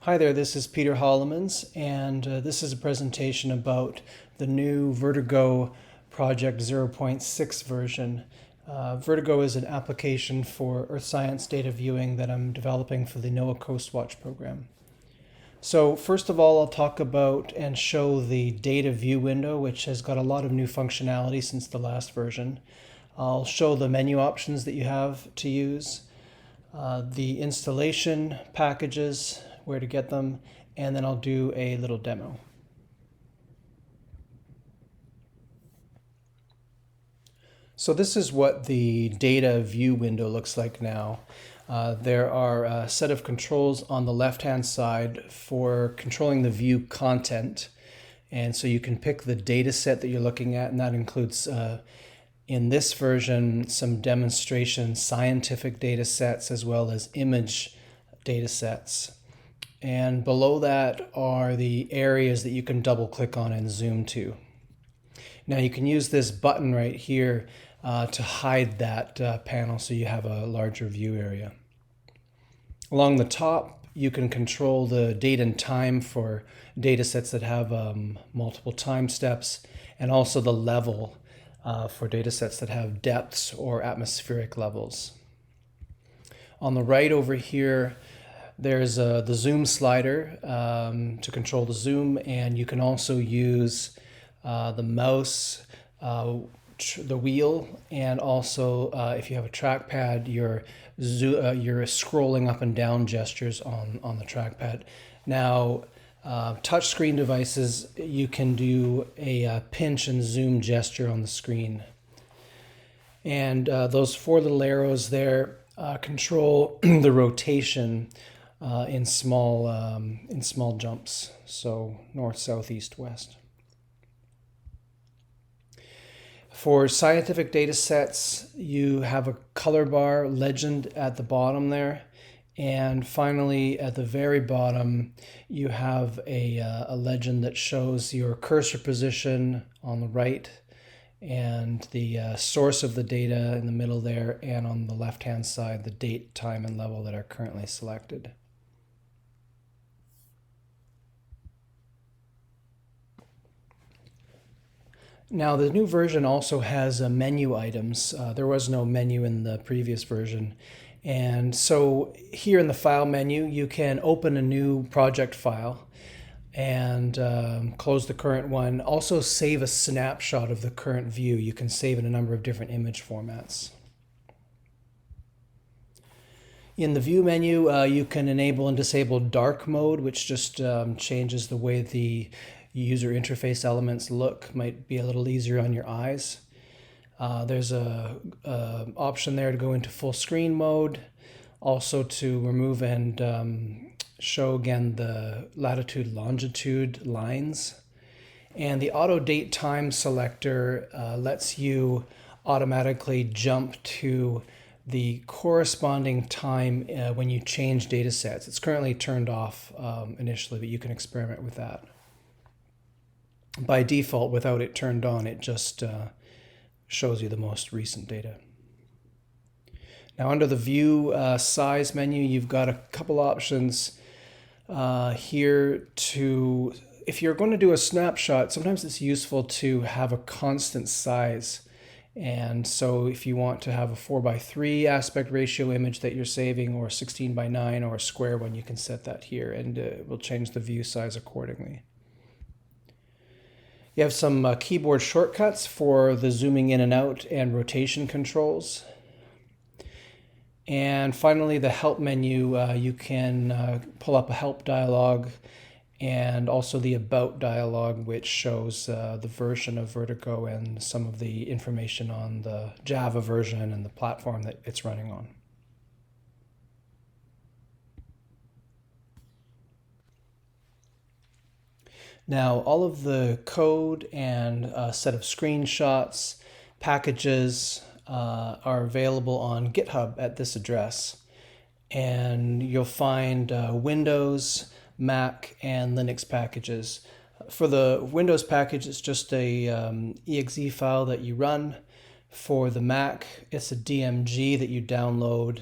Hi there, this is Peter Hollemans, and this is a presentation about the new Vertigo Project 0.6 version. Vertigo is an application for Earth science data viewing that I'm developing for the NOAA Coast Watch program. So first of all, I'll talk about and show the data view window, which has got a lot of new functionality since the last version. I'll show the menu options that you have to use, the installation packages, where to get them, and then I'll do a little demo. So this is what the data view window looks like now. There are a set of controls on the left-hand side for controlling the view content. And so you can pick the data set that you're looking at, and that includes, in this version, some demonstration scientific data sets as well as image data sets. And below that are the areas that you can double click on and zoom to. Now you can use this button right here to hide that panel so you have a larger view area. Along the top, you can control the date and time for data sets that have multiple time steps, and also the level for data sets that have depths or atmospheric levels. On the right over here, there's the zoom slider to control the zoom, and you can also use the mouse, the wheel, and also if you have a trackpad, your scrolling up and down gestures on the trackpad. Now, touchscreen devices, you can do a pinch and zoom gesture on the screen. And those four little arrows there control the rotation in small jumps, so north, south, east, west. For scientific data sets, you have a color bar legend at the bottom there, and finally at the very bottom you have a legend that shows your cursor position on the right and the source of the data in the middle there, and on the left hand side the date, time, and level that are currently selected. Now the new version also has menu items. There was no menu in the previous version. And so here in the file menu, you can open a new project file and close the current one. Also save a snapshot of the current view. You can save in a number of different image formats. In the view menu, you can enable and disable dark mode, which just changes the way the user interface elements look. Might be a little easier on your eyes. There's a option there to go into full screen mode, also to remove and show again the latitude longitude lines, and the auto date time selector lets you automatically jump to the corresponding time when you change data sets. It's currently turned off initially, but you can experiment with that. By default, without it turned on, it just shows you the most recent data. Now under the view size menu, you've got a couple options here to, if you're going to do a snapshot, sometimes it's useful to have a constant size. And so if you want to have a 4:3 aspect ratio image that you're saving, or 16:9, or a square one, you can set that here, and it will change the view size accordingly. You have some keyboard shortcuts for the zooming in and out and rotation controls. And finally, the help menu, you can pull up a help dialog, and also the about dialog, which shows the version of Vertigo and some of the information on the Java version and the platform that it's running on. Now, all of the code and a set of screenshots, packages are available on GitHub at this address. And you'll find Windows, Mac, and Linux packages. For the Windows package, it's just a exe file that you run. For the Mac, it's a DMG that you download.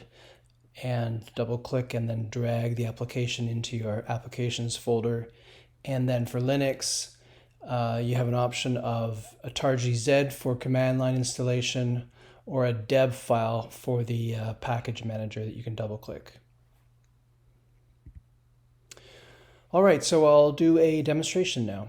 and double click and then drag the application into your applications folder. And then for Linux, you have an option of a tar-gz for command line installation or a deb file for the package manager that you can double click. All right, so I'll do a demonstration now.